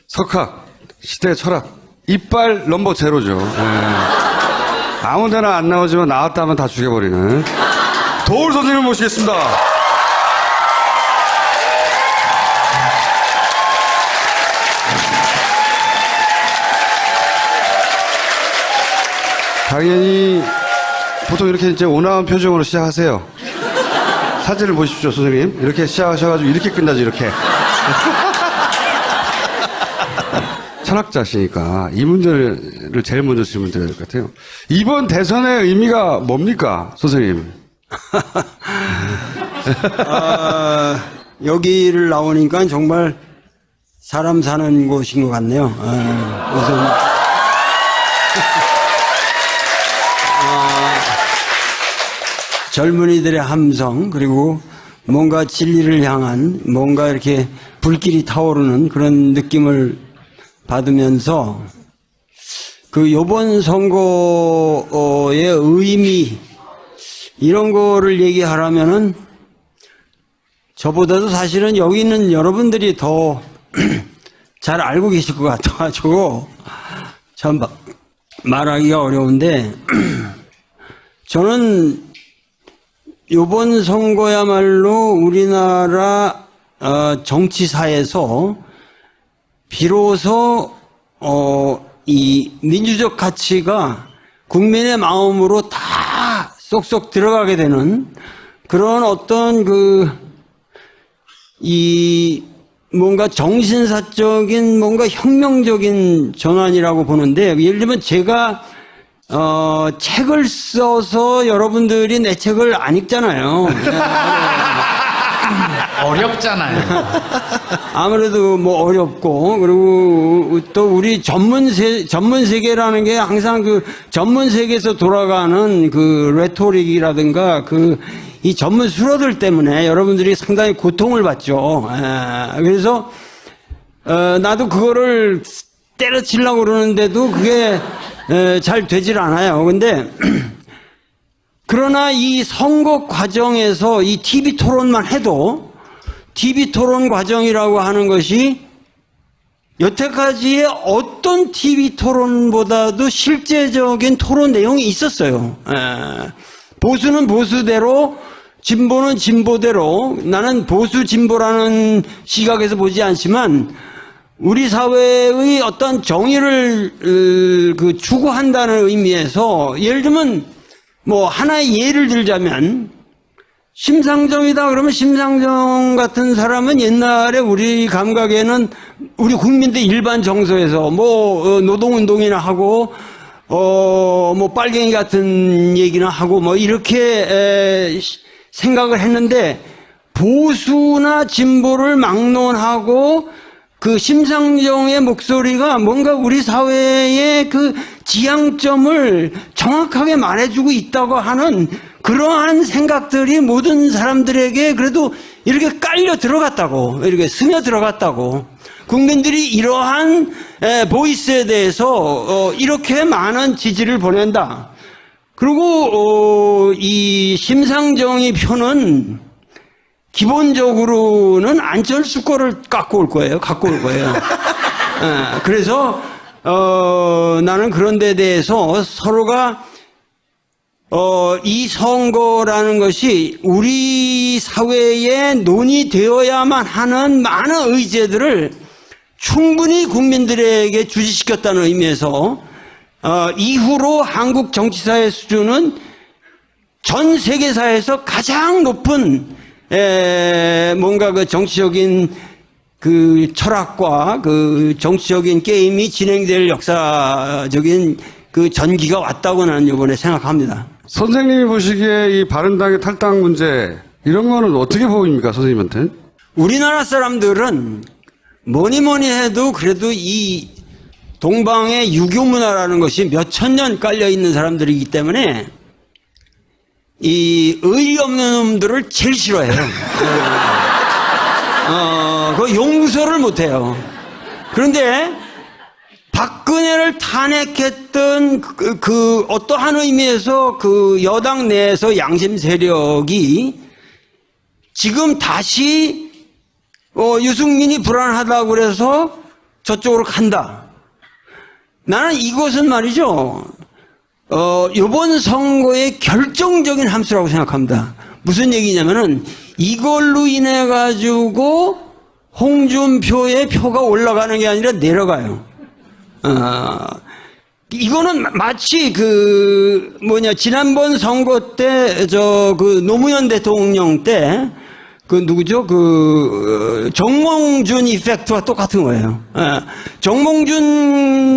석학, 시대 철학, 이빨 넘버 제로죠. 아무 데나 안 나오지만 나왔다 하면 다 죽여버리는 도울 선생님을 모시겠습니다. 당연히 보통 이렇게 이제 온화한 표정으로 시작하세요. 사진을 보십시오, 선생님. 이렇게 시작하셔가지고 이렇게 끝나죠, 이렇게. 철학자시니까 이 문제를 제일 먼저 질문 드려야 될 것 같아요. 이번 대선의 의미가 뭡니까, 선생님? 여기를 나오니까 정말 사람 사는 곳인 것 같네요. 우선 젊은이들의 함성, 그리고 뭔가 진리를 향한 뭔가 이렇게 불길이 타오르는 그런 느낌을 받으면서 그 요번 선거의 의미 이런 거를 얘기하라면은 저보다도 사실은 여기 있는 여러분들이 더 잘 알고 계실 것 같아가지고 참 말하기가 어려운데 저는 요번 선거야말로 우리나라 정치사에서 비로소 이 민주적 가치가 국민의 마음으로 다 쏙쏙 들어가게 되는 그런 어떤 이 뭔가 정신사적인 뭔가 혁명적인 전환이라고 보는데, 예를 들면 제가 책을 써서 여러분들이 내 책을 안 읽잖아요. 어렵잖아요. 아무래도 뭐 어렵고, 그리고 또 우리 전문 세계라는 게 항상 그 전문 세계에서 돌아가는 그 레토릭이라든가 이 전문 수로들 때문에 여러분들이 상당히 고통을 받죠. 그래서 나도 그거를 때려치려고 그러는데도 그게 잘 되질 않아요. 근데 그러나 이 선거 과정에서 이 TV 토론만 해도 TV 토론 과정이라고 하는 것이 여태까지의 어떤 TV 토론보다도 실제적인 토론 내용이 있었어요. 보수는 보수대로, 진보는 진보대로, 나는 보수 진보라는 시각에서 보지 않지만 우리 사회의 어떤 정의를 추구한다는 의미에서, 예를 들면 뭐 하나의 예를 들자면 심상정이다 그러면 심상정 같은 사람은 옛날에 우리 감각에는 우리 국민들 일반 정서에서 뭐 노동운동이나 하고 뭐 빨갱이 같은 얘기나 하고 뭐 이렇게 생각을 했는데, 보수나 진보를 막론하고 그 심상정의 목소리가 뭔가 우리 사회의 그 지향점을 정확하게 말해주고 있다고 하는 그러한 생각들이 모든 사람들에게 그래도 이렇게 깔려 들어갔다고, 이렇게 스며 들어갔다고, 국민들이 이러한 보이스에 대해서 이렇게 많은 지지를 보낸다. 그리고 이 심상정의 표는 기본적으로는 안철수 거를 갖고 올 거예요. 그래서 나는 그런 데 대해서 서로가 이 선거라는 것이 우리 사회에 논의되어야만 하는 많은 의제들을 충분히 국민들에게 주시시켰다는 의미에서 이후로 한국 정치사의 수준은 전 세계사에서 가장 높은 뭔가 그 정치적인 그 철학과 그 정치적인 게임이 진행될 역사적인 그 전기가 왔다고 나는 이번에 생각합니다. 선생님이 보시기에 이 바른당의 탈당 문제, 이런 거는 어떻게 보입니까, 선생님한테? 우리나라 사람들은 뭐니 해도 그래도 이 동방의 유교 문화라는 것이 몇천 년 깔려 있는 사람들이기 때문에 이 의리 없는 놈들을 제일 싫어해요. 그 용서를 못해요. 그런데 박근혜를 탄핵했던 그 어떠한 의미에서 그 여당 내에서 양심 세력이 지금 다시 유승민이 불안하다고 그래서 저쪽으로 간다. 나는 이것은 말이죠. 이번 선거의 결정적인 함수라고 생각합니다. 무슨 얘기냐면은 이걸로 인해 가지고 홍준표의 표가 올라가는 게 아니라 내려가요. 이거는 마치 지난번 선거 때 노무현 대통령 때 누구죠? 정몽준 이펙트와 똑같은 거예요. 정몽준이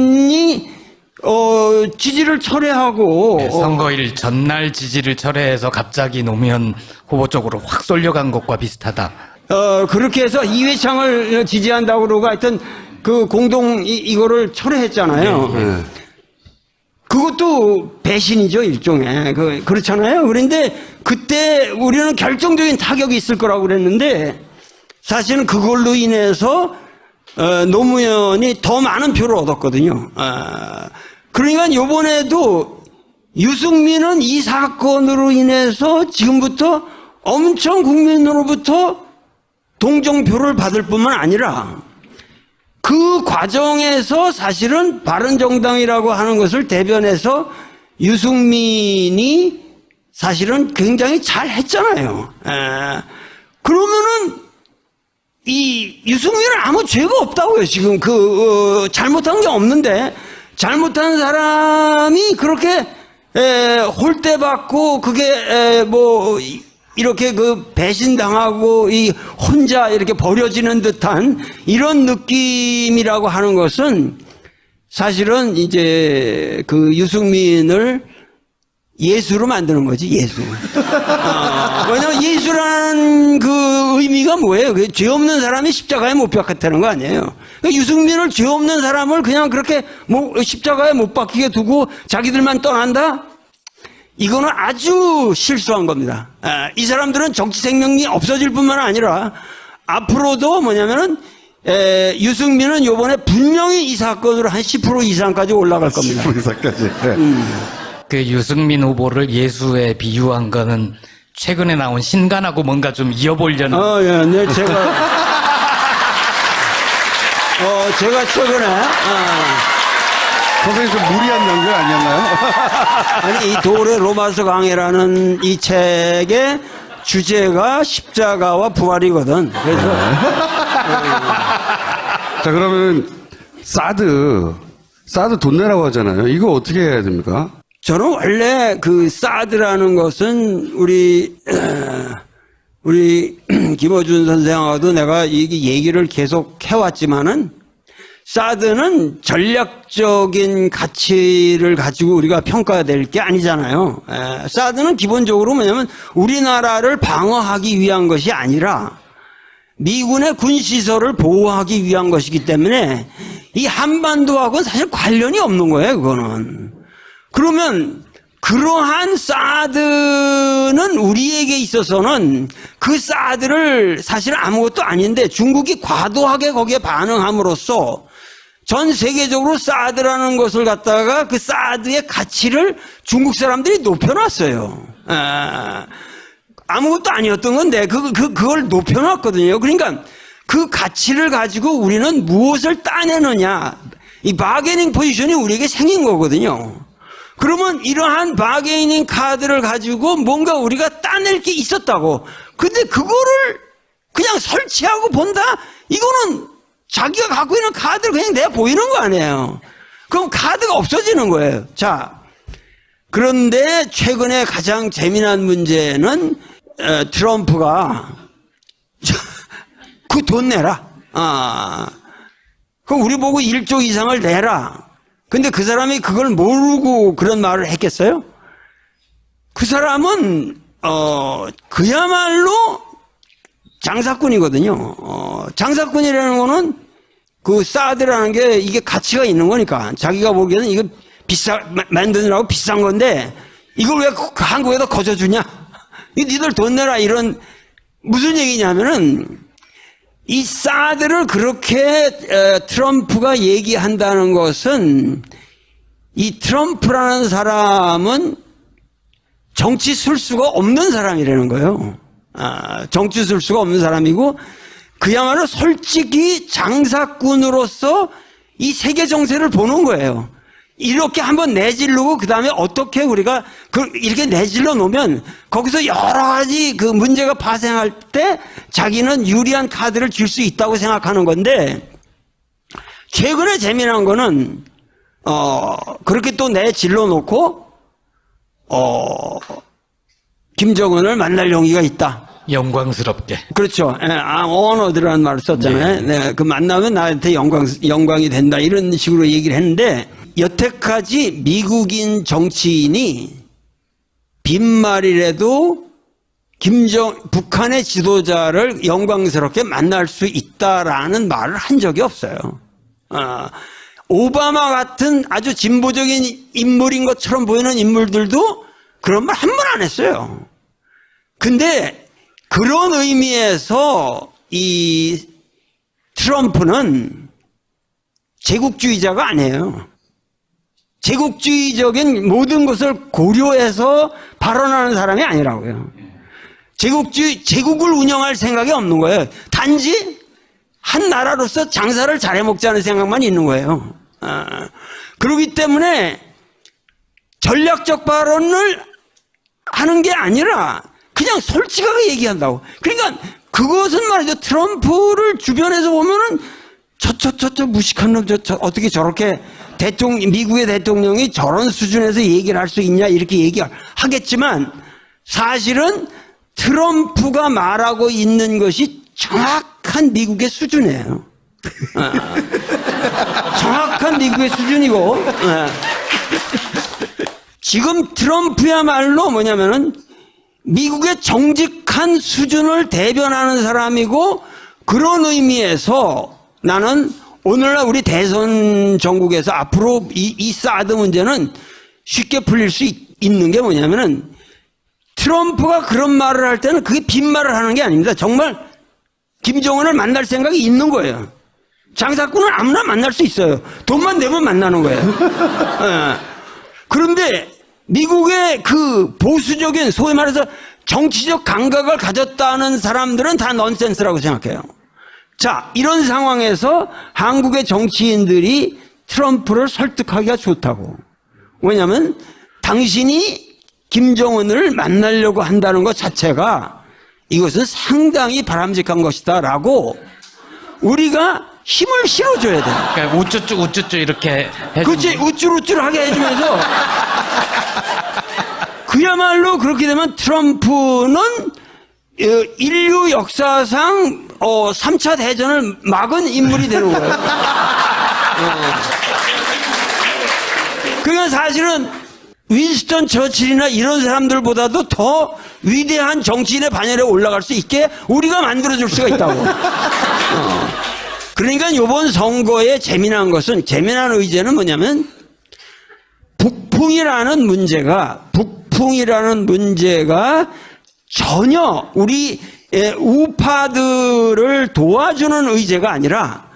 지지를 철회하고 네, 선거일 전날 지지를 철회해서 갑자기 노무현 후보 쪽으로 확 쏠려간 것과 비슷하다. 그렇게 해서 이회창을 지지한다고 그러고 하여튼 이거를 철회했잖아요. 네. 그것도 배신이죠, 일종의. 그렇잖아요. 그런데 그때 우리는 결정적인 타격이 있을 거라고 그랬는데 사실은 그걸로 인해서 노무현이 더 많은 표를 얻었거든요. 그러니까 요번에도 유승민은 이 사건으로 인해서 지금부터 엄청 국민으로부터 동정표를 받을 뿐만 아니라 그 과정에서 사실은 바른정당이라고 하는 것을 대변해서 유승민이 사실은 굉장히 잘 했잖아요. 그러면은 이 유승민은 아무 죄가 없다고요. 지금 잘못한 게 없는데 잘못한 사람이 그렇게 홀대받고 그게 이렇게 배신당하고 혼자 이렇게 버려지는 듯한 이런 느낌이라고 하는 것은 사실은 이제 유승민을 예수로 만드는 거지, 예수. 왜냐면 예수라는 의미가 뭐예요? 죄 없는 사람이 십자가에 못 박혔다는 거 아니에요? 유승민을 죄 없는 사람을 그냥 그렇게 십자가에 못 박히게 두고 자기들만 떠난다? 이거는 아주 실수한 겁니다. 이 사람들은 정치 생명이 없어질 뿐만 아니라 앞으로도 유승민은 요번에 분명히 이 사건으로 한 10% 이상까지 올라갈 겁니다. 10% 이상까지. 네. 유승민 후보를 예수에 비유한 거는 최근에 나온 신간하고 뭔가 좀 이어보려는. 네, 제가 최근에, 선생님 좀 무리한 연결 아니었나요? 아니, 이 돌의 로마서 강해라는 이 책의 주제가 십자가와 부활이거든. 그래서. 자, 그러면 사드 돈 내라고 하잖아요. 이거 어떻게 해야 됩니까? 저는 원래 사드라는 것은 우리 김어준 선생하고도 내가 이 얘기를 계속 해왔지만은 사드는 전략적인 가치를 가지고 우리가 평가될 게 아니잖아요. 사드는 기본적으로 뭐냐면 우리나라를 방어하기 위한 것이 아니라 미군의 군시설을 보호하기 위한 것이기 때문에 이 한반도하고는 사실 관련이 없는 거예요, 그거는. 그러면 그러한 사드는 우리에게 있어서는 그 사드를 사실 아무것도 아닌데 중국이 과도하게 거기에 반응함으로써 전 세계적으로 사드라는 것을 갖다가 그 사드의 가치를 중국 사람들이 높여놨어요. 아무것도 아니었던 건데 그걸 높여놨거든요. 그러니까 그 가치를 가지고 우리는 무엇을 따내느냐, 이 바게닝 포지션이 우리에게 생긴 거거든요. 그러면 이러한 바게닝 카드를 가지고 뭔가 우리가 따낼 게 있었다고. 근데 그거를 그냥 설치하고 본다? 이거는 자기가 갖고 있는 카드를 그냥 내가 보이는 거 아니에요. 그럼 카드가 없어지는 거예요. 자, 그런데 최근에 가장 재미난 문제는 트럼프가 그 돈 내라. 그럼 우리 보고 1조 이상을 내라. 근데 그 사람이 그걸 모르고 그런 말을 했겠어요? 그 사람은 그야말로 장사꾼이거든요. 장사꾼이라는 거는 그 사드라는 게 이게 가치가 있는 거니까 자기가 보기에는 이거 만드느라고 비싼 건데 이걸 왜 한국에다 거저주냐? 니들 돈 내라. 이런 무슨 얘기냐면은 이 사드를 그렇게 트럼프가 얘기한다는 것은 이 트럼프라는 사람은 정치 술수가 없는 사람이라는 거예요. 정치 술수가 없는 사람이고 그야말로 솔직히 장사꾼으로서 이 세계 정세를 보는 거예요. 이렇게 한번 내질르고 그 다음에 어떻게 우리가 이렇게 내질러 놓으면 거기서 여러 가지 그 문제가 발생할 때 자기는 유리한 카드를 줄 수 있다고 생각하는 건데, 최근에 재미난 거는 그렇게 또 내질러 놓고 김정은을 만날 용의가 있다. 영광스럽게. 그렇죠. 언어드라는 말을 썼잖아요. 네, 그 만나면 나한테 영광이 된다. 이런 식으로 얘기를 했는데, 여태까지 미국인 정치인이 빈말이라도 북한의 지도자를 영광스럽게 만날 수 있다라는 말을 한 적이 없어요. 오바마 같은 아주 진보적인 인물인 것처럼 보이는 인물들도 그런 말 한 번 안 했어요. 근데 그런 의미에서 이 트럼프는 제국주의자가 아니에요. 제국주의적인 모든 것을 고려해서 발언하는 사람이 아니라고요. 제국을 운영할 생각이 없는 거예요. 단지 한 나라로서 장사를 잘해먹자는 생각만 있는 거예요. 그렇기 때문에 전략적 발언을 하는 게 아니라 그냥 솔직하게 얘기한다고. 그러니까 그것은 말이죠. 트럼프를 주변에서 보면은 저 무식한 놈, 어떻게 저렇게 미국의 대통령이 저런 수준에서 얘기를 할 수 있냐, 이렇게 얘기하겠지만, 사실은 트럼프가 말하고 있는 것이 정확한 미국의 수준이에요. 정확한 미국의 수준이고, 지금 트럼프야말로 뭐냐면은 미국의 정직한 수준을 대변하는 사람이고, 그런 의미에서 나는 오늘날 우리 대선 전국에서 앞으로 이 사드 문제는 쉽게 풀릴 수 있는 게 뭐냐면은, 트럼프가 그런 말을 할 때는 그게 빈말을 하는 게 아닙니다. 정말 김정은을 만날 생각이 있는 거예요. 장사꾼은 아무나 만날 수 있어요. 돈만 내면 만나는 거예요. 그런데 미국의 그 보수적인, 소위 말해서 정치적 감각을 가졌다는 사람들은 다 넌센스라고 생각해요. 자, 이런 상황에서 한국의 정치인들이 트럼프를 설득하기가 좋다고. 왜냐하면 당신이 김정은을 만나려고 한다는 것 자체가 이것은 상당히 바람직한 것이다 라고 우리가 힘을 실어줘야 돼요. 그러니까 우쭈쭈 이렇게 해주면. 그렇지, 우쭐우쭐하게 해주면서 그야말로 그렇게 되면 트럼프는 인류 역사상 3차 대전을 막은 인물이 되는 거예요. 그러니까 사실은 윈스턴 처칠이나 이런 사람들보다도 더 위대한 정치인의 반열에 올라갈 수 있게 우리가 만들어줄 수가 있다고. 그러니까 이번 선거의 재미난 의제는 뭐냐면, 북풍이라는 문제가 전혀 우리 우파들을 도와주는 의제가 아니라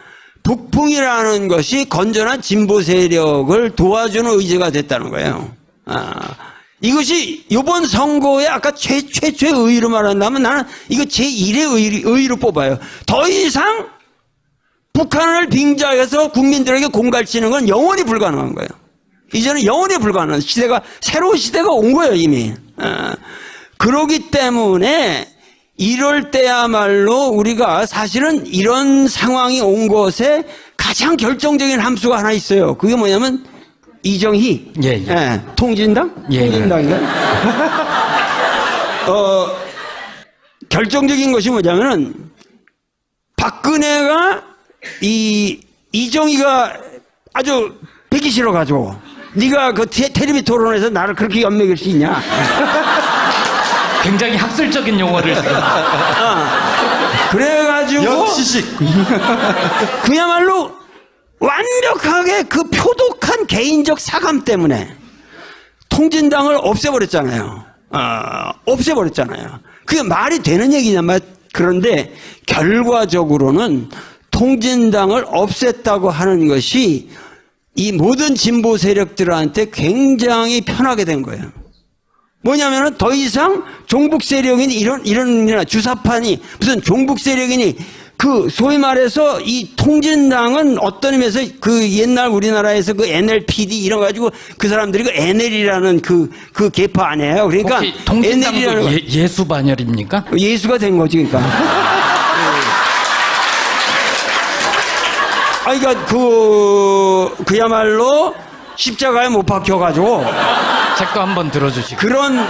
북풍이라는 것이 건전한 진보 세력을 도와주는 의제가 됐다는 거예요. 이것이 이번 선거에 아까 최초의 의의로 말한다면 나는 이거 제1의 의의로 뽑아요. 더 이상 북한을 빙자해서 국민들에게 공갈치는 건 영원히 불가능한 거예요. 이제는 영원히 불가능한 새로운 시대가 온 거예요, 이미. 그러기 때문에 이럴 때야말로 우리가 사실은 이런 상황이 온 것에 가장 결정적인 함수가 하나 있어요. 그게 뭐냐면 이정희, 통진당? 예. 통진당인가? 결정적인 것이 뭐냐면은 박근혜가 이정희가 아주 배기 싫어가지고 네가 그 텔레비 토론에서 나를 그렇게 연맥일 수 있냐? 굉장히 학술적인 용어를 지금. 그래가지고 역시식. 그야말로 완벽하게 그 표독한 개인적 사감 때문에 통진당을 없애버렸잖아요. 없애버렸잖아요. 그게 말이 되는 얘기냐 말. 그런데 결과적으로는 통진당을 없앴다고 하는 것이 이 모든 진보 세력들한테 굉장히 편하게 된 거예요. 뭐냐면은 더 이상 종북 세력이니 이런 주사파니 무슨 종북 세력이니 그 소위 말해서 이 통진당은 어떤 의미에서 그 옛날 우리나라에서 그 NLPD 이런 거 가지고 그 사람들이 그 NL이라는 그 계파 아니에요. 그러니까 혹시 통진당도 NL이라는 예수 반열입니까? 예수가 된 거지, 그러니까. 그러니까 그야말로 십자가에 못 박혀가지고 책도 한번 들어주시고. 그런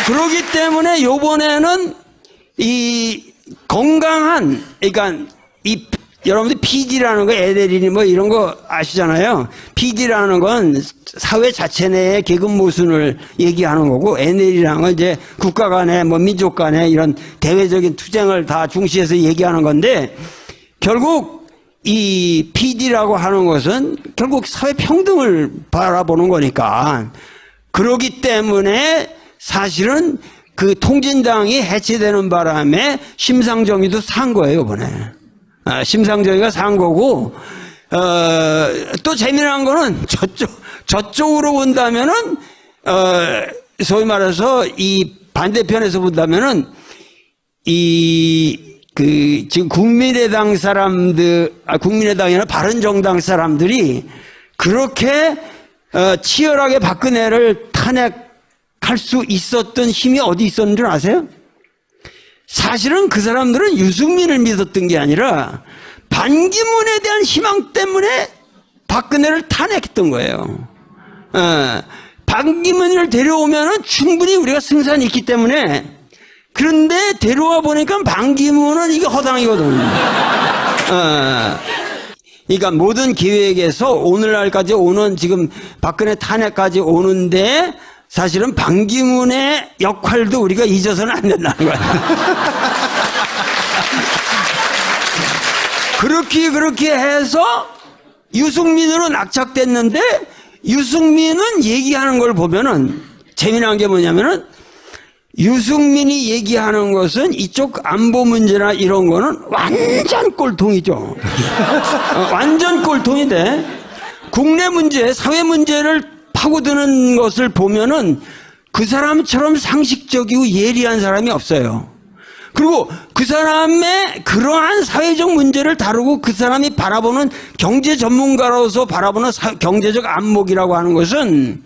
그러기 때문에 요번에는 이 건강한, 그러니까 이 여러분들 PD라는 거, 에데리니 뭐 이런 거 아시잖아요. PD라는 건 사회 자체 내의 계급 모순을 얘기하는 거고, NL이라는 건 이제 국가 간의 뭐 민족 간의 이런 대외적인 투쟁을 다 중시해서 얘기하는 건데, 결국 이 PD라고 하는 것은 결국 사회 평등을 바라보는 거니까, 그러기 때문에 사실은 그 통진당이 해체되는 바람에 심상정의도 산 거예요, 이번에. 심상정의가 산 거고, 또 재미난 거는 저쪽으로 본다면은, 소위 말해서 이 반대편에서 본다면은, 지금 국민의당 사람들, 국민의당이나 바른정당 사람들이 그렇게, 치열하게 박근혜를 탄핵할 수 있었던 힘이 어디 있었는 줄 아세요? 사실은 그 사람들은 유승민을 믿었던 게 아니라 반기문에 대한 희망 때문에 박근혜를 탄핵했던 거예요. 반기문을 데려오면은 충분히 우리가 승산이 있기 때문에. 그런데 데려와 보니까 반기문은 이게 허당이거든. 그러니까 모든 계획에서 오늘날까지 오는 지금 박근혜 탄핵까지 오는데 사실은 반기문의 역할도 우리가 잊어서는 안 된다는 거야. 그렇게 해서 유승민으로 낙착됐는데, 유승민은 얘기하는 걸 보면은 재미난 게 뭐냐면은, 유승민이 얘기하는 것은 이쪽 안보 문제나 이런 거는 완전 꼴통이죠. 완전 꼴통인데, 국내 문제, 사회 문제를 파고드는 것을 보면은 그 사람처럼 상식적이고 예리한 사람이 없어요. 그리고 그 사람의 그러한 사회적 문제를 다루고 그 사람이 바라보는 경제 전문가로서 바라보는 경제적 안목이라고 하는 것은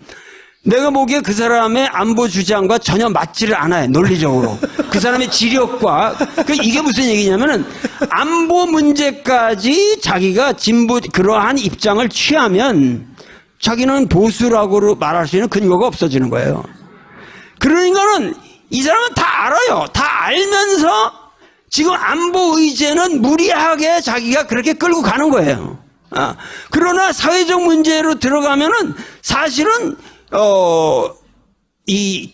내가 보기에 그 사람의 안보 주장과 전혀 맞지를 않아요, 논리적으로. 그 사람의 지력과, 이게 무슨 얘기냐면은, 안보 문제까지 자기가 진보, 그러한 입장을 취하면 자기는 보수라고 말할 수 있는 근거가 없어지는 거예요. 그러니까는 이 사람은 다 알아요. 다 알면서 지금 안보 의제는 무리하게 자기가 그렇게 끌고 가는 거예요. 그러나 사회적 문제로 들어가면은 사실은 이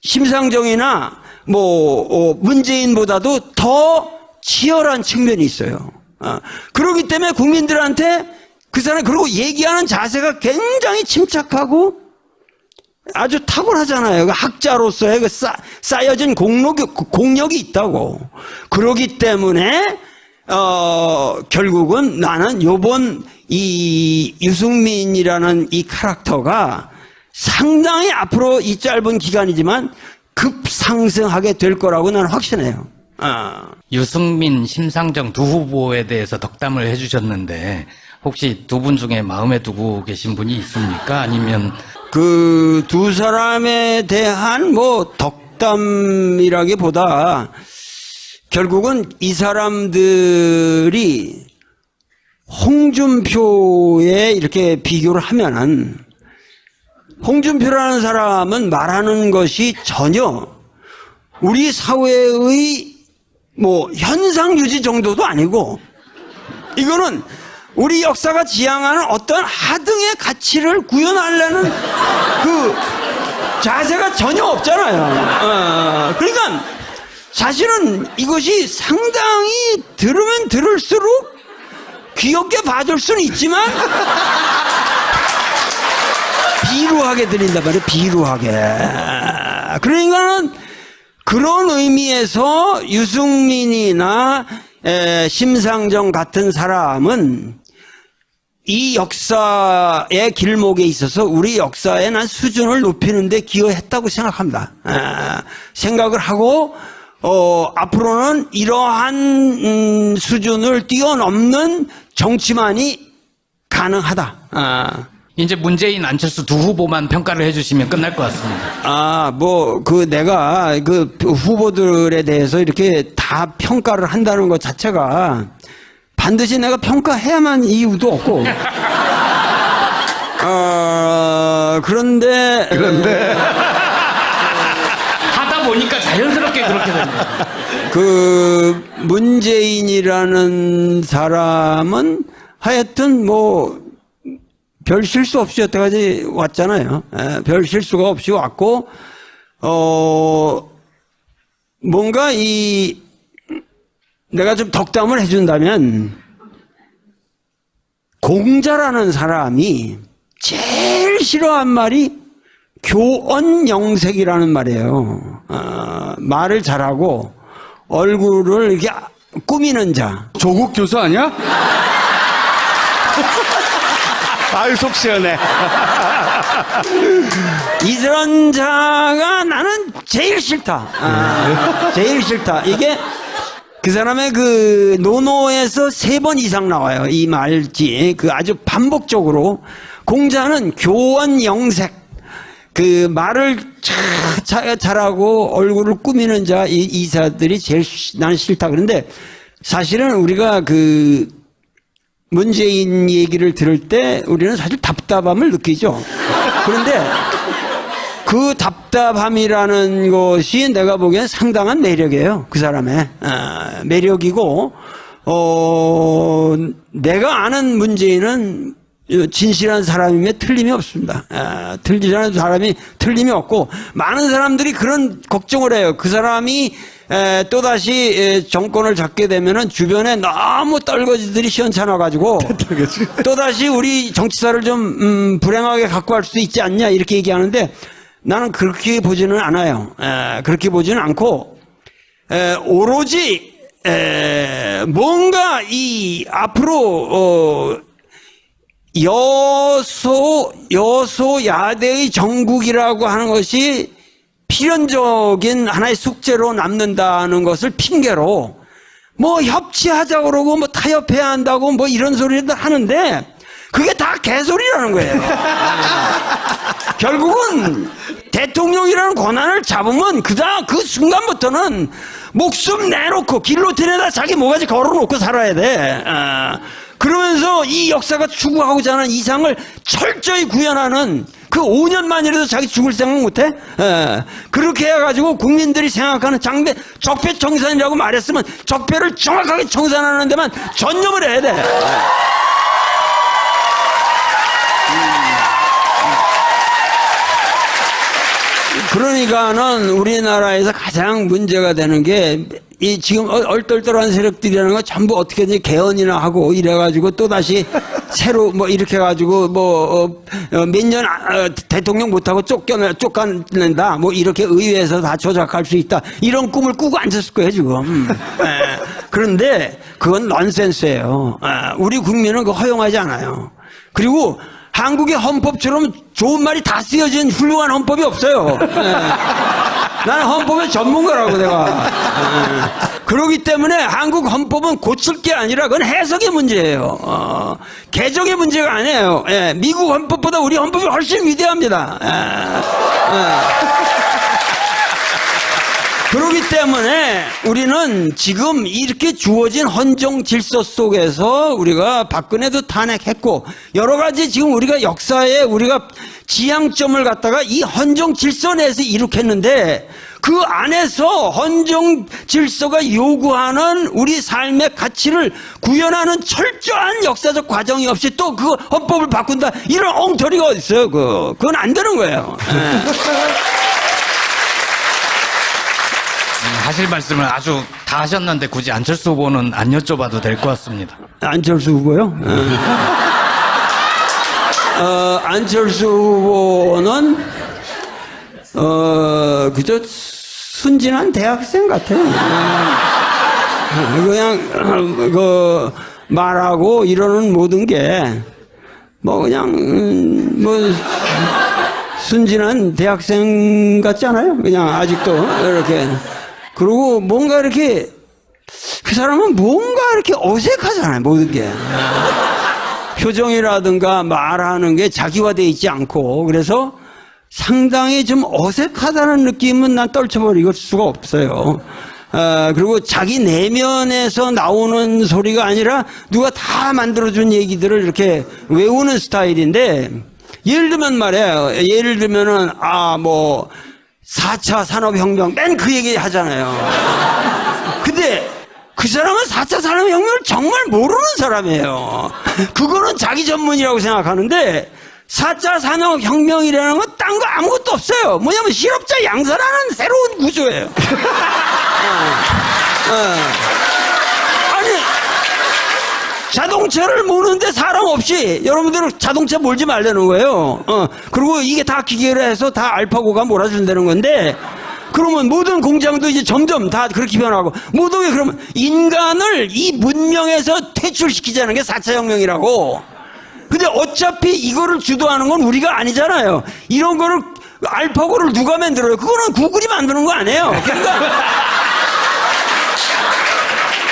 심상정이나 문재인보다도 더 치열한 측면이 있어요. 그렇기 때문에 국민들한테 그 사람, 그리고 얘기하는 자세가 굉장히 침착하고 아주 탁월하잖아요. 학자로서의 그 쌓여진 공력이 있다고. 그러기 때문에, 결국은 나는 요번 이 유승민이라는 이 캐릭터가 상당히 앞으로 이 짧은 기간이지만 급상승하게 될 거라고 나는 확신해요. 유승민, 심상정 두 후보에 대해서 덕담을 해주셨는데 혹시 두 분 중에 마음에 두고 계신 분이 있습니까? 아니면 그 두 사람에 대한 덕담이라기보다 결국은 이 사람들이 홍준표에 이렇게 비교를 하면은, 홍준표라는 사람은 말하는 것이 전혀 우리 사회의 현상 유지 정도도 아니고, 이거는 우리 역사가 지향하는 어떤 하등의 가치를 구현하려는 그 자세가 전혀 없잖아요. 그러니까 사실은 이것이 상당히 들으면 들을수록 귀엽게 봐줄 수는 있지만 비루하게 들린단 말이에요. 비루하게. 그러니까는 그런 의미에서 유승민이나 심상정 같은 사람은 이 역사의 길목에 있어서 우리 역사의 난 수준을 높이는 데 기여했다고 생각합니다. 생각을 하고 앞으로는 이러한 수준을 뛰어넘는 정치만이 가능하다. 이제 문재인, 안철수 두 후보만 평가를 해주시면 끝날 것 같습니다. 내가 후보들에 대해서 이렇게 다 평가를 한다는 것 자체가 반드시 내가 평가해야만 이유도 없고. 그런데. 하다 보니까 자연스럽게 그렇게 됩니다. 문재인이라는 사람은 하여튼 별 실수 없이 여태까지 왔잖아요. 별 실수가 없이 왔고, 뭔가 내가 좀 덕담을 해준다면, 공자라는 사람이 제일 싫어한 말이 교언영색이라는 말이에요. 말을 잘하고, 얼굴을 이렇게 꾸미는 자. 조국 교수 아니야? 아유, 속 시원해. 이런 자가 나는 제일 싫다. 제일 싫다. 이게 그 사람의 논어에서 3번 이상 나와요. 이 말지. 아주 반복적으로. 공자는 교언영색. 말을 잘하고 얼굴을 꾸미는 자, 이사들이 제일 나는 싫다. 그런데 사실은 우리가 문재인 얘기를 들을 때 우리는 사실 답답함을 느끼죠. 그런데 그 답답함이라는 것이 내가 보기엔 상당한 매력이에요. 그 사람의 매력이고, 내가 아는 문재인은 진실한 사람임에 틀림이 없습니다. 진실한 사람이 틀림이 없고, 많은 사람들이 그런 걱정을 해요. 그 사람이 또다시 정권을 잡게 되면은 주변에 너무 떨거지들이 시원찮아가지고 또다시 우리 정치사를 좀 불행하게 갖고 갈 수도 있지 않냐 이렇게 얘기하는데, 나는 그렇게 보지는 않아요. 그렇게 보지는 않고, 오로지 뭔가 앞으로 여소야대의 정국이라고 하는 것이 필연적인 하나의 숙제로 남는다는 것을 핑계로 협치하자고 그러고 타협해야 한다고 이런 소리를 하는데, 그게 다 개소리라는 거예요. 결국은 대통령이라는 권한을 잡으면 그 순간부터는 목숨 내놓고 길로틴에다 자기 모가지 걸어놓고 살아야 돼. 그러면서 이 역사가 추구하고자 하는 이상을 철저히 구현하는 5년만이라도 자기 죽을 생각 못해? 그렇게 해가지고 국민들이 생각하는 적폐청산이라고 말했으면 적폐를 정확하게 청산하는 데만 전념을 해야 돼. 그러니까는 우리나라에서 가장 문제가 되는 게 지금 얼떨떨한 세력들이라는 거 전부 어떻게든지 개헌이나 하고 이래가지고 또다시 새로 이렇게 해가지고 몇 년 대통령 못하고 쫓겨낸다 이렇게 의회에서 다 조작할 수 있다 이런 꿈을 꾸고 앉았을 거예요 지금. 그런데 그건 넌센스예요. 우리 국민은 그거 허용하지 않아요. 그리고 한국의 헌법처럼 좋은 말이 다 쓰여진 훌륭한 헌법이 없어요. 나는 헌법의 전문가라고 내가. 그렇기 때문에 한국 헌법은 고칠 게 아니라 그건 해석의 문제예요. 개정의 문제가 아니에요. 미국 헌법보다 우리 헌법이 훨씬 위대합니다. 그렇기 때문에 우리는 지금 이렇게 주어진 헌정 질서 속에서 우리가 박근혜도 탄핵했고 여러 가지 지금 우리가 역사에 우리가 지향점을 갖다가 이 헌정 질서 내에서 이룩했는데 그 안에서 헌정 질서가 요구하는 우리 삶의 가치를 구현하는 철저한 역사적 과정이 없이 또 그 헌법을 바꾼다 이런 엉터리가 어디 있어요. 그건 안 되는 거예요. 하실 말씀을 아주 다 하셨는데 굳이 안철수 후보는 안 여쭤봐도 될 것 같습니다. 안철수 후보요? 안철수 후보는 그저 순진한 대학생 같아요. 그냥 말하고 이러는 모든 게 뭐 그냥 뭐 순진한 대학생 같지 않아요? 그냥 아직도 이렇게. 그리고 뭔가 이렇게 그 사람은 뭔가 이렇게 어색하잖아요, 모든 게. 표정이라든가 말하는 게 자기화되어 있지 않고. 그래서 상당히 좀 어색하다는 느낌은 난 떨쳐버릴 수가 없어요. 그리고 자기 내면에서 나오는 소리가 아니라 누가 다 만들어준 얘기들을 이렇게 외우는 스타일인데, 예를 들면 말이에요. 예를 들면은, 뭐, 4차 산업혁명, 맨 그 얘기 하잖아요. 근데 그 사람은 4차 산업혁명을 정말 모르는 사람이에요. 그거는 자기 전문이라고 생각하는데, 4차 산업혁명이라는 건 딴 거 아무것도 없어요. 뭐냐면 실업자 양산하는 새로운 구조예요. 아니, 자동차를 모르는데 사람 없이 여러분들은 자동차 몰지 말라는 거예요. 그리고 이게 다 기계로 해서 다 알파고가 몰아준다는 건데, 그러면 모든 공장도 이제 점점 다 그렇게 변하고, 모든 게 그러면 인간을 이 문명에서 퇴출시키자는 게 4차 혁명이라고. 근데 어차피 이거를 주도하는 건 우리가 아니잖아요. 이런 거를 알파고를 누가 만들어요? 그거는 구글이 만드는 거 아니에요. 그러니까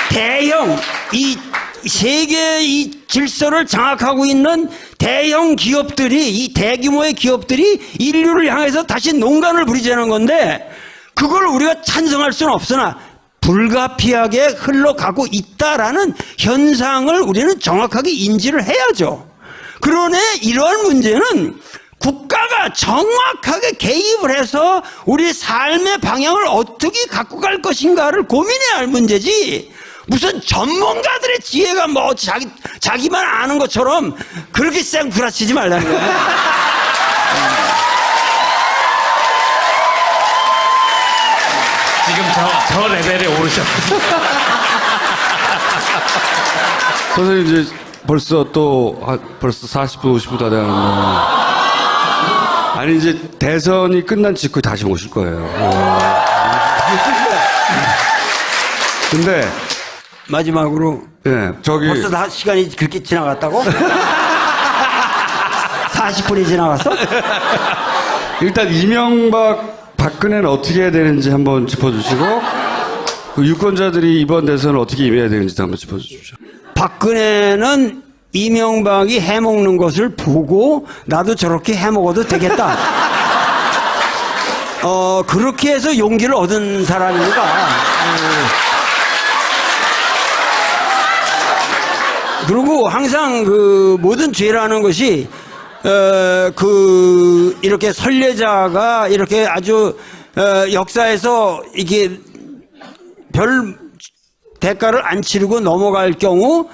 대형 이 세계 이 질서를 장악하고 있는 대형 기업들이, 이 대규모의 기업들이 인류를 향해서 다시 농간을 부리자는 건데, 그걸 우리가 찬성할 수는 없으나 불가피하게 흘러가고 있다라는 현상을 우리는 정확하게 인지를 해야죠. 그러네 이런 문제는 국가가 정확하게 개입을 해서 우리 삶의 방향을 어떻게 갖고 갈 것인가를 고민해야 할 문제지, 무슨 전문가들의 지혜가 뭐 자기만 아는 것처럼 그렇게 쌩구라치지 말라는 거예요. 지금 저 레벨에 오르셨어요. 선생님 이제 벌써 40분, 50분 다 돼가는데. 아니, 이제 대선이 끝난 직후에 다시 오실 거예요. 근데, 마지막으로, 벌써 다 시간이 그렇게 지나갔다고? 40분이 지나갔어? 일단 이명박, 박근혜는 어떻게 해야 되는지 한번 짚어주시고, 그 유권자들이 이번 대선을 어떻게 임해야 되는지도 한번 짚어주십시오. 박근혜는 이명박이 해먹는 것을 보고 나도 저렇게 해먹어도 되겠다. 그렇게 해서 용기를 얻은 사람입니다. 그리고 항상 그 모든 죄라는 것이 이렇게 선례자가 이렇게 아주 역사에서 이게 별 대가를 안 치르고 넘어갈 경우,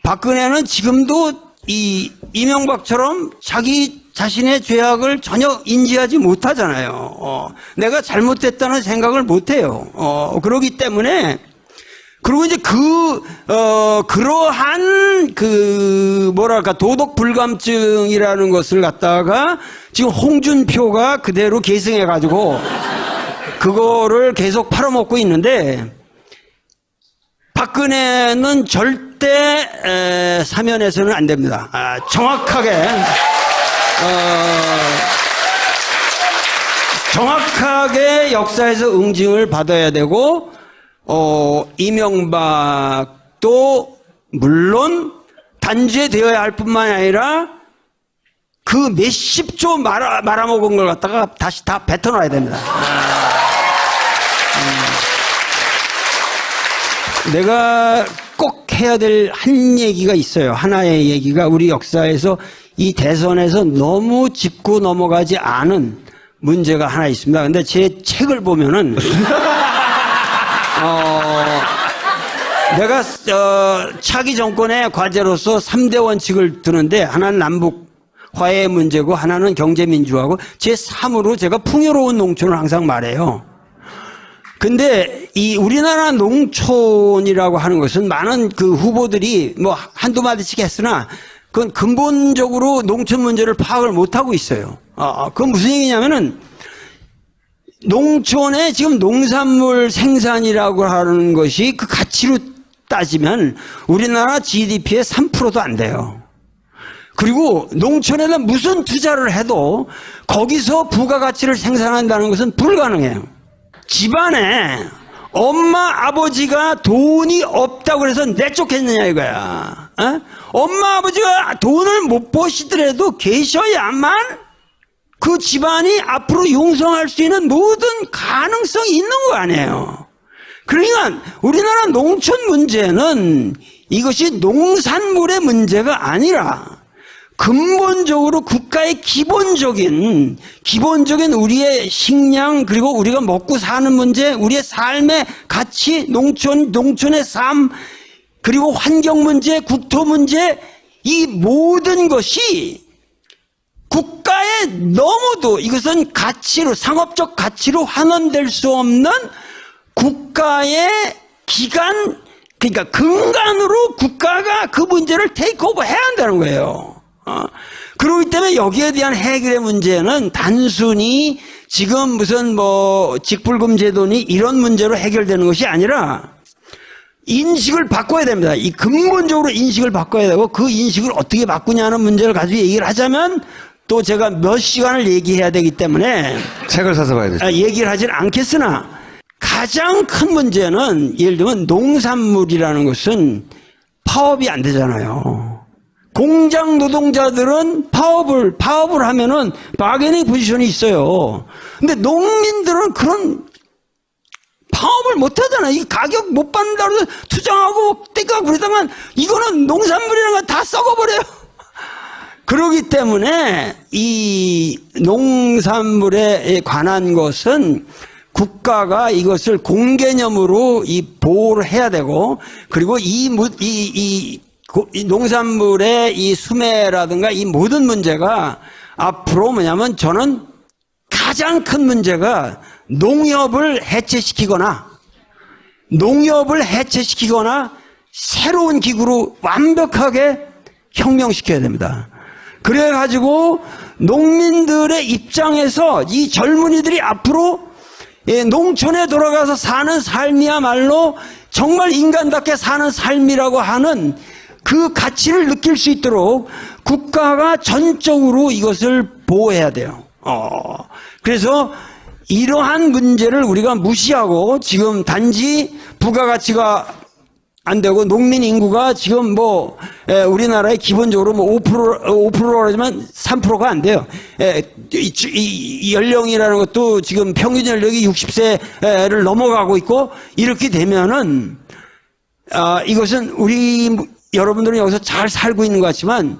박근혜는 지금도 이 이명박처럼 자기 자신의 죄악을 전혀 인지하지 못하잖아요. 내가 잘못됐다는 생각을 못해요. 그러기 때문에, 그리고 이제 그러한 뭐랄까, 도덕 불감증이라는 것을 갖다가 지금 홍준표가 그대로 계승해가지고 그거를 계속 팔아먹고 있는데, 박근혜는 절대 사면해서는 안 됩니다. 정확하게 역사에서 응징을 받아야 되고, 이명박도 물론 단죄되어야 할 뿐만 아니라 그 몇십 조 말아먹은 걸 갖다가 다시 다 뱉어놔야 됩니다. 내가 꼭 해야 될 한 얘기가 있어요. 하나의 얘기가, 우리 역사에서 이 대선에서 너무 짚고 넘어가지 않은 문제가 하나 있습니다. 근데 제 책을 보면은 내가 차기 정권의 과제로서 3대 원칙을 두는데, 하나는 남북 화해 문제고 하나는 경제민주화고, 제 3으로 제가 풍요로운 농촌을 항상 말해요. 근데 이 우리나라 농촌이라고 하는 것은 많은 그 후보들이 뭐 한두 마디씩 했으나 그건 근본적으로 농촌 문제를 파악을 못하고 있어요. 그건 무슨 얘기냐면은, 농촌에 지금 농산물 생산이라고 하는 것이 그 가치로 따지면 우리나라 GDP의 3%도 안 돼요. 그리고 농촌에다 무슨 투자를 해도 거기서 부가가치를 생산한다는 것은 불가능해요. 집안에 엄마 아버지가 돈이 없다고 해서 내쫓겠느냐 이거야. 어? 엄마 아버지가 돈을 못 버시더라도 계셔야만 그 집안이 앞으로 용성할 수 있는 모든 가능성이 있는 거 아니에요. 그러니까 우리나라 농촌 문제는 이것이 농산물의 문제가 아니라 근본적으로 국가의 기본적인 우리의 식량, 그리고 우리가 먹고 사는 문제, 우리의 삶의 가치, 농촌의 삶, 그리고 환경 문제, 국토 문제, 이 모든 것이 국가에 너무도 이것은 가치로, 상업적 가치로 환원될 수 없는 국가의 기간, 그러니까 근간으로 국가가 그 문제를 테이크오버 해야 한다는 거예요. 그렇기 때문에 여기에 대한 해결의 문제는 단순히 지금 무슨 뭐 직불금 제도니 이런 문제로 해결되는 것이 아니라 인식을 바꿔야 됩니다. 이 근본적으로 인식을 바꿔야 되고, 그 인식을 어떻게 바꾸냐는 문제를 가지고 얘기를 하자면 또 제가 몇 시간을 얘기해야 되기 때문에 책을 사서 봐야 되죠. 얘기를 하진 않겠으나, 가장 큰 문제는 예를 들면 농산물이라는 것은 파업이 안 되잖아요. 공장 노동자들은 파업을 하면은 바게닝 포지션이 있어요. 근데 농민들은 그런 파업을 못 하잖아. 이 가격 못 받는다고 해서 투정하고 떼가고 그러다만 이거는 농산물이라는 건 다 썩어버려요. 그렇기 때문에 이 농산물에 관한 것은 국가가 이것을 공개념으로 이 보호를 해야 되고, 그리고 이 농산물의 이 수매라든가 이 모든 문제가 앞으로 뭐냐면, 저는 가장 큰 문제가 농협을 해체시키거나 새로운 기구로 완벽하게 혁명시켜야 됩니다. 그래가지고 농민들의 입장에서 이 젊은이들이 앞으로 농촌에 돌아가서 사는 삶이야말로 정말 인간답게 사는 삶이라고 하는 그 가치를 느낄 수 있도록 국가가 전적으로 이것을 보호해야 돼요. 그래서 이러한 문제를 우리가 무시하고 지금 단지 부가가치가 안 되고 농민 인구가 지금 뭐 우리나라의 기본적으로 뭐 5%라지만 3%가 안 돼요. 이 연령이라는 것도 지금 평균 연령이 60세를 넘어가고 있고, 이렇게 되면은 이것은 우리 여러분들은 여기서 잘 살고 있는 것 같지만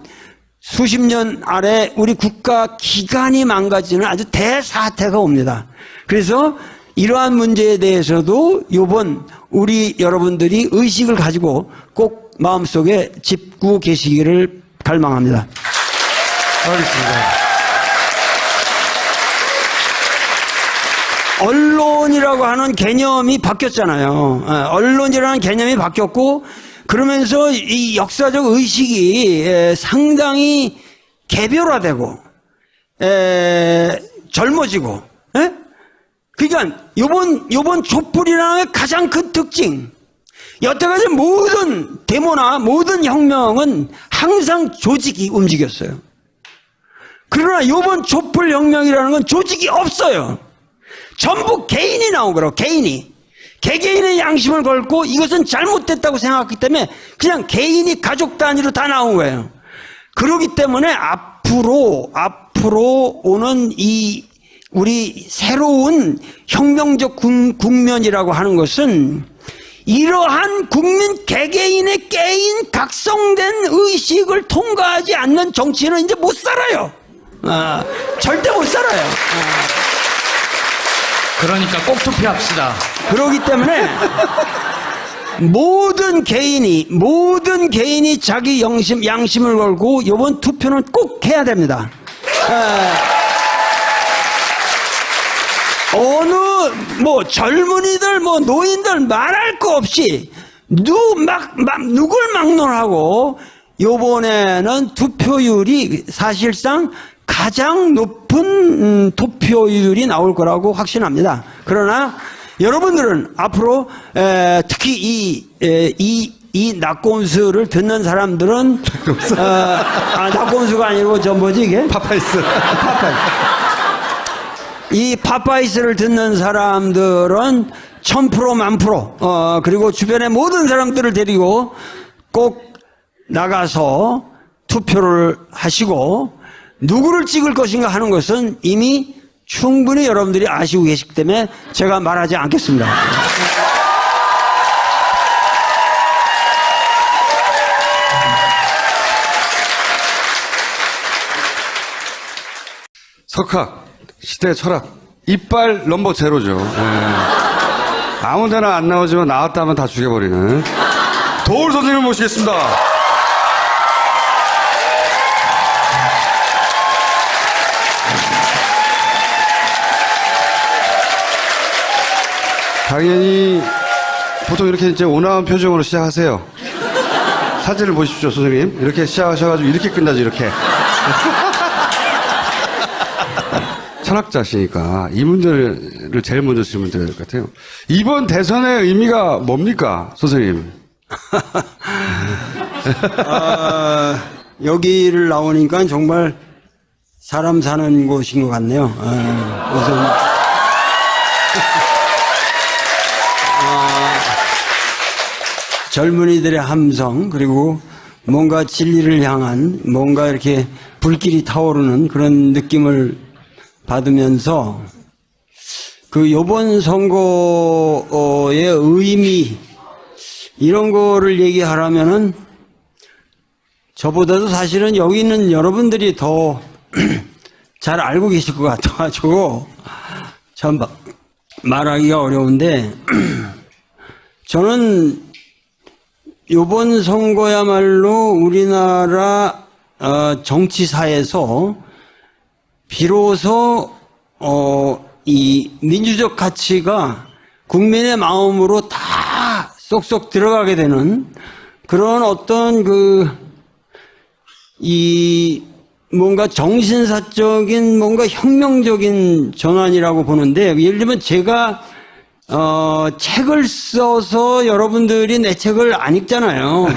수십 년 아래 우리 국가 기관이 망가지는 아주 대사태가 옵니다. 그래서 이러한 문제에 대해서도 이번 우리 여러분들이 의식을 가지고 꼭 마음속에 짚고 계시기를 갈망합니다. 알겠습니다. 언론이라고 하는 개념이 바뀌었잖아요. 언론이라는 개념이 바뀌었고, 그러면서 이 역사적 의식이 상당히 개별화되고 젊어지고, 그러니까 요번 촛불이라는 가장 큰 특징, 여태까지 모든 데모나 모든 혁명은 항상 조직이 움직였어요. 그러나 요번 촛불 혁명이라는 건 조직이 없어요. 전부 개인이 나온 거라고. 개개인의 양심을 걸고 이것은 잘못됐다고 생각했기 때문에 그냥 개인이 가족 단위로 다 나온 거예요. 그렇기 때문에 앞으로 오는 이 우리 새로운 혁명적 국면이라고 하는 것은 이러한 국민 개개인의 개인 각성된 의식을 통과하지 않는 정치는 이제 못 살아요. 절대 못 살아요. 그러니까 꼭 투표합시다. 그렇기 때문에 모든 개인이 자기 양심을 걸고 이번 투표는 꼭 해야 됩니다. 어느 뭐 젊은이들 뭐 노인들 말할 거 없이 누굴 막론하고 요번에는 투표율이 사실상 가장 높은 투표율이 나올 거라고 확신합니다. 그러나 여러분들은 앞으로 특히 이 이 낙곰수를 듣는 사람들은 낙곰수가 아니고 저 뭐지 이게? 파파이스. 이 파파이스를 듣는 사람들은 1000% 1000% 그리고 주변의 모든 사람들을 데리고 꼭 나가서 투표를 하시고 누구를 찍을 것인가 하는 것은 이미 충분히 여러분들이 아시고 계시기 때문에 제가 말하지 않겠습니다. 석학, 시대 철학, 이빨 넘버 제로죠. 아무 데나 안 나오지만 나왔다 하면 다 죽여버리는 도울 선생님을 모시겠습니다. 당연히 보통 이렇게 이제 온화한 표정으로 시작하세요. 사진을 보십시오, 선생님. 이렇게 시작하셔가지고 이렇게 끝나죠, 이렇게. 철학자시니까 이 문제를 제일 먼저 질문 드려야 될 것 같아요. 이번 대선의 의미가 뭡니까, 선생님? 여기를 나오니까 정말 사람 사는 곳인 것 같네요. 우선 젊은이들의 함성 그리고 뭔가 진리를 향한 뭔가 이렇게 불길이 타오르는 그런 느낌을 받으면서 그 요번 선거의 의미 이런 거를 얘기하라면은 저보다도 사실은 여기 있는 여러분들이 더 잘 알고 계실 것 같아가지고 참 말하기가 어려운데 저는 요번 선거야말로 우리나라 정치사에서 비로소 이 민주적 가치가 국민의 마음으로 다 쏙쏙 들어가게 되는 그런 어떤 이 뭔가 정신사적인 뭔가 혁명적인 전환이라고 보는데 예를 들면 제가 책을 써서 여러분들이 내 책을 안 읽잖아요.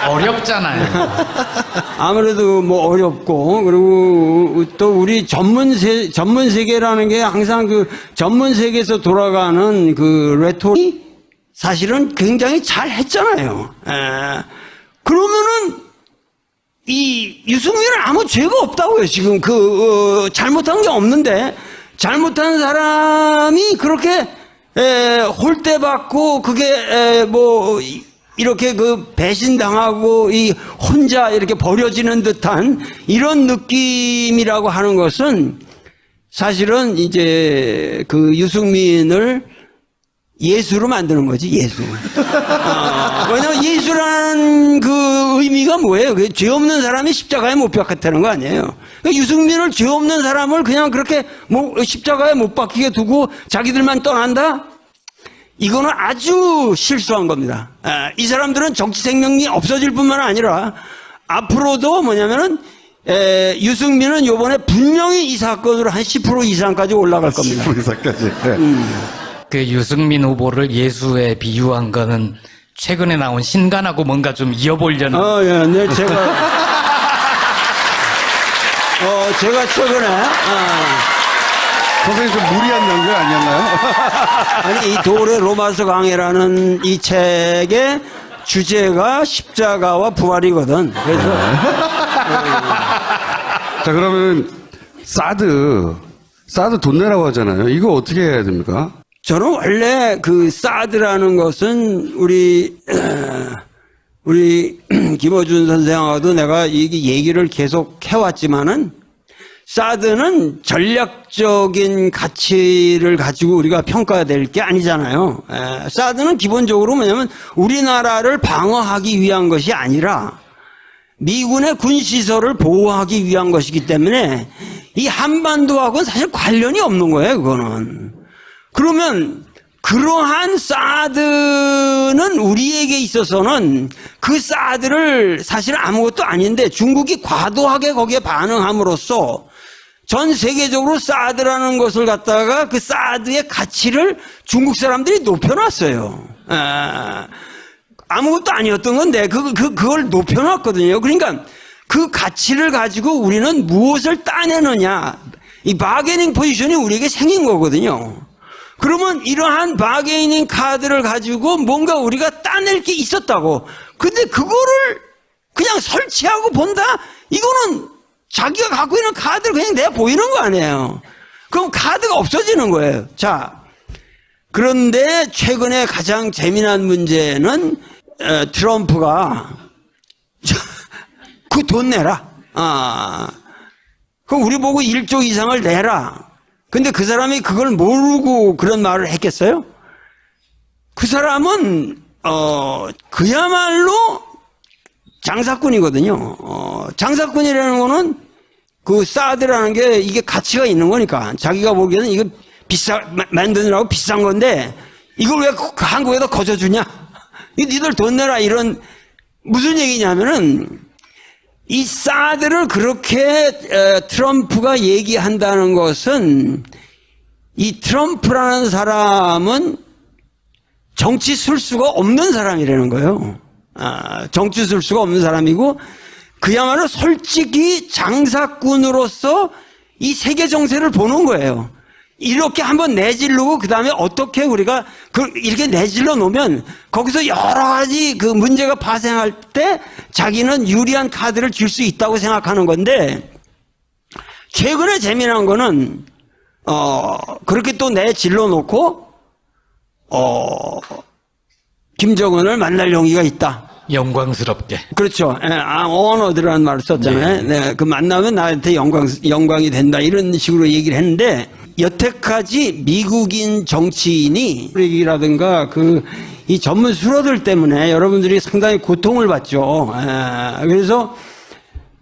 어렵잖아요. 아무래도 뭐 어렵고 그리고 또 우리 전문 세계라는 게 항상 그 전문 세계에서 돌아가는 그 레토릭이 사실은 굉장히 잘 했잖아요. 그러면은 이 유승민은 아무 죄가 없다고요. 지금 잘못한 게 없는데 잘못한 사람이 그렇게 홀대받고 그게 뭐 이렇게 배신당하고 이 혼자 이렇게 버려지는 듯한 이런 느낌이라고 하는 것은 사실은 이제 그 유승민을 예수로 만드는 거지, 예수. 왜냐면 예수라는 그 의미가 뭐예요? 죄 없는 사람이 십자가에 못 박혔다는 거 아니에요? 그러니까 유승민을 죄 없는 사람을 그냥 그렇게 십자가에 못 박히게 두고 자기들만 떠난다? 이거는 아주 실수한 겁니다. 이 사람들은 정치 생명이 없어질 뿐만 아니라 앞으로도 뭐냐면은 유승민은 요번에 분명히 이 사건으로 한 10% 이상까지 올라갈 겁니다. 10% 이상까지. 네. 그 유승민 후보를 예수에 비유한 거는 최근에 나온 신간하고 뭔가 좀 이어보려는. 예, 네, 제가 최근에, 선생님 좀 무리한 연결 아니었나요? 아니, 이 도울의 로마서 강해라는 이 책의 주제가 십자가와 부활이거든. 그래서. 자, 그러면, 사드 돈 내라고 하잖아요. 이거 어떻게 해야 됩니까? 저는 원래 그 사드라는 것은 우리 김어준 선생하고도 내가 이 얘기를 계속 해왔지만은 사드는 전략적인 가치를 가지고 우리가 평가될 게 아니잖아요. 사드는 기본적으로 뭐냐면 우리나라를 방어하기 위한 것이 아니라 미군의 군시설을 보호하기 위한 것이기 때문에 이 한반도하고는 사실 관련이 없는 거예요, 그거는. 그러면 그러한 사드는 우리에게 있어서는 그 사드를 사실 아무것도 아닌데 중국이 과도하게 거기에 반응함으로써 전 세계적으로 사드라는 것을 갖다가 그 사드의 가치를 중국 사람들이 높여놨어요. 아무것도 아니었던 건데 그걸 높여놨거든요. 그러니까 그 가치를 가지고 우리는 무엇을 따내느냐, 이 바게닝 포지션이 우리에게 생긴 거거든요. 그러면 이러한 바게닝 카드를 가지고 뭔가 우리가 따낼 게 있었다고. 근데 그거를 그냥 설치하고 본다? 이거는 자기가 갖고 있는 카드를 그냥 내가 보이는 거 아니에요. 그럼 카드가 없어지는 거예요. 자, 그런데 최근에 가장 재미난 문제는 트럼프가 그 돈 내라. 그럼 우리 보고 1조 이상을 내라. 근데 그 사람이 그걸 모르고 그런 말을 했겠어요? 그 사람은 그야말로 장사꾼이거든요. 장사꾼이라는 거는 그 사드라는 게 이게 가치가 있는 거니까 자기가 보기에는 이거 만드느라고 비싼 건데 이걸 왜 한국에다 거저주냐? 니들 돈 내라. 이런 무슨 얘기냐면은 이 사드를 그렇게 트럼프가 얘기한다는 것은 이 트럼프라는 사람은 정치 술수가 없는 사람이라는 거예요. 정치 술수가 없는 사람이고 그야말로 솔직히 장사꾼으로서 이 세계 정세를 보는 거예요. 이렇게 한번 내질르고 그 다음에 어떻게 우리가 이렇게 내질러 놓으면 거기서 여러 가지 그 문제가 발생할 때 자기는 유리한 카드를 줄 수 있다고 생각하는 건데, 최근에 재미난 거는 그렇게 또 내질러 놓고 김정은을 만날 용의가 있다. 영광스럽게. 그렇죠. 언어드라는 말을 썼잖아요. 네, 그 만나면 나한테 영광이 된다. 이런 식으로 얘기를 했는데, 여태까지 미국인 정치인이 이라든가 이 전문 수로들 때문에 여러분들이 상당히 고통을 받죠. 그래서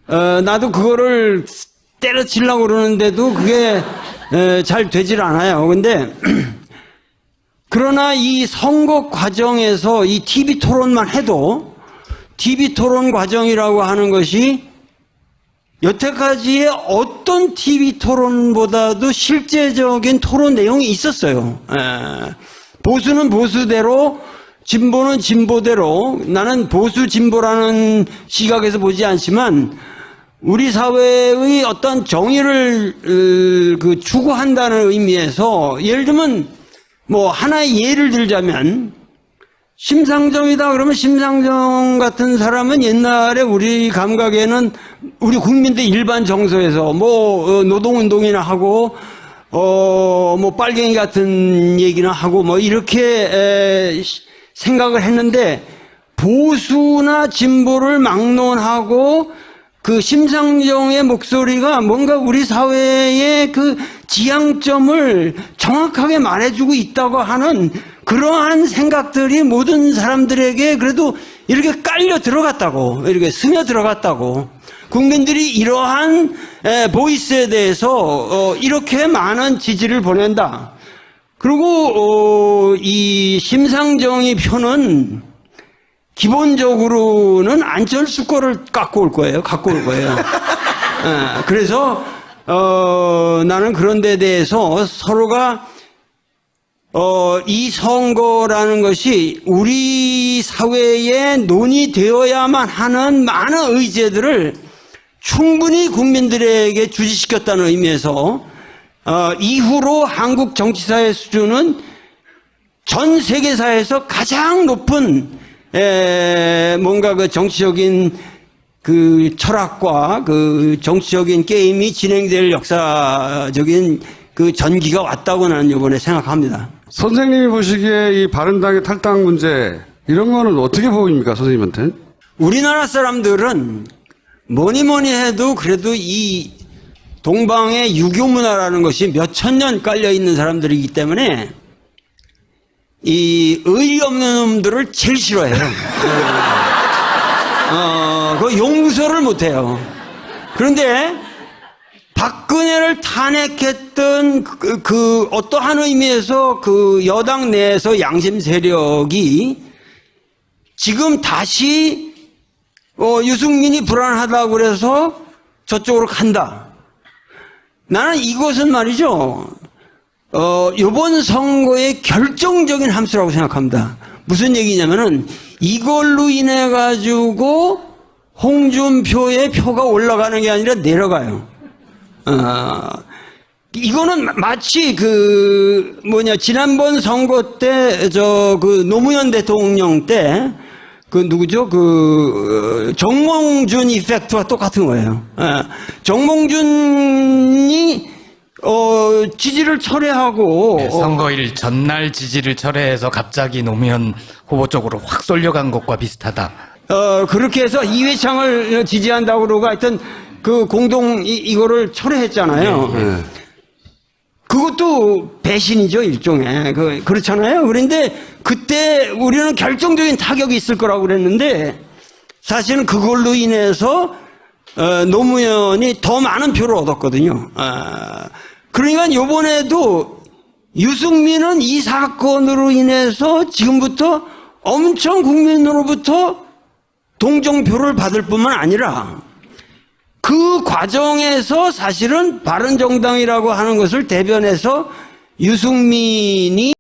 나도 그거를 때려치려고 그러는데도 그게 잘 되질 않아요. 근데 그러나 이 선거 과정에서 이 TV 토론만 해도 TV 토론 과정이라고 하는 것이 여태까지의 어떤 TV 토론보다도 실제적인 토론 내용이 있었어요. 보수는 보수대로, 진보는 진보대로. 나는 보수 진보라는 시각에서 보지 않지만 우리 사회의 어떤 정의를 추구한다는 의미에서, 예를 들면 뭐 하나의 예를 들자면 심상정이다 그러면 심상정 같은 사람은 옛날에 우리 감각에는 우리 국민들 일반 정서에서 뭐 노동운동이나 하고 뭐 빨갱이 같은 얘기나 하고 뭐 이렇게 생각을 했는데, 보수나 진보를 막론하고 그 심상정의 목소리가 뭔가 우리 사회의 그 지향점을 정확하게 말해주고 있다고 하는 그러한 생각들이 모든 사람들에게 그래도 이렇게 깔려 들어갔다고, 이렇게 스며 들어갔다고. 국민들이 이러한 보이스에 대해서 이렇게 많은 지지를 보낸다. 그리고 이 심상정의 표는 기본적으로는 안철수 거를 갖고 올 거예요. 그래서 나는 그런 데 대해서 서로가 이 선거라는 것이 우리 사회에 논의되어야만 하는 많은 의제들을 충분히 국민들에게 주지시켰다는 의미에서 이후로 한국 정치사의 수준은 전 세계사에서 가장 높은 뭔가 그 정치적인 그 철학과 그 정치적인 게임이 진행될 역사적인 그 전기가 왔다고 나는 이번에 생각합니다. 선생님이 보시기에 이 바른당의 탈당 문제, 이런 거는 어떻게 보입니까, 선생님한테? 우리나라 사람들은 뭐니 해도 그래도 이 동방의 유교 문화라는 것이 몇천 년 깔려 있는 사람들이기 때문에 이 의리 없는 놈들을 제일 싫어해요. 그 용서를 못해요. 그런데 박근혜를 탄핵했던 그 어떠한 의미에서 그 여당 내에서 양심 세력이 지금 다시 유승민이 불안하다고 그래서 저쪽으로 간다. 나는 이것은 말이죠. 이번 선거의 결정적인 함수라고 생각합니다. 무슨 얘기냐면은 이걸로 인해 가지고 홍준표의 표가 올라가는 게 아니라 내려가요. 이거는 마치 지난번 선거 때 노무현 대통령 때 누구죠? 정몽준 이펙트와 똑같은 거예요. 정몽준이 지지를 철회하고 네, 선거일 전날 지지를 철회해서 갑자기 노무현 후보 쪽으로 확 쏠려간 것과 비슷하다. 그렇게 해서 이회창을 지지한다고 그러고 하여튼 이거를 철회했잖아요. 네. 그것도 배신이죠, 일종의. 그렇잖아요. 그런데 그때 우리는 결정적인 타격이 있을 거라고 그랬는데 사실은 그걸로 인해서 노무현이 더 많은 표를 얻었거든요. 그러니까 요번에도 유승민은 이 사건으로 인해서 지금부터 엄청 국민으로부터 동정표를 받을 뿐만 아니라 그 과정에서 사실은 바른정당이라고 하는 것을 대변해서 유승민이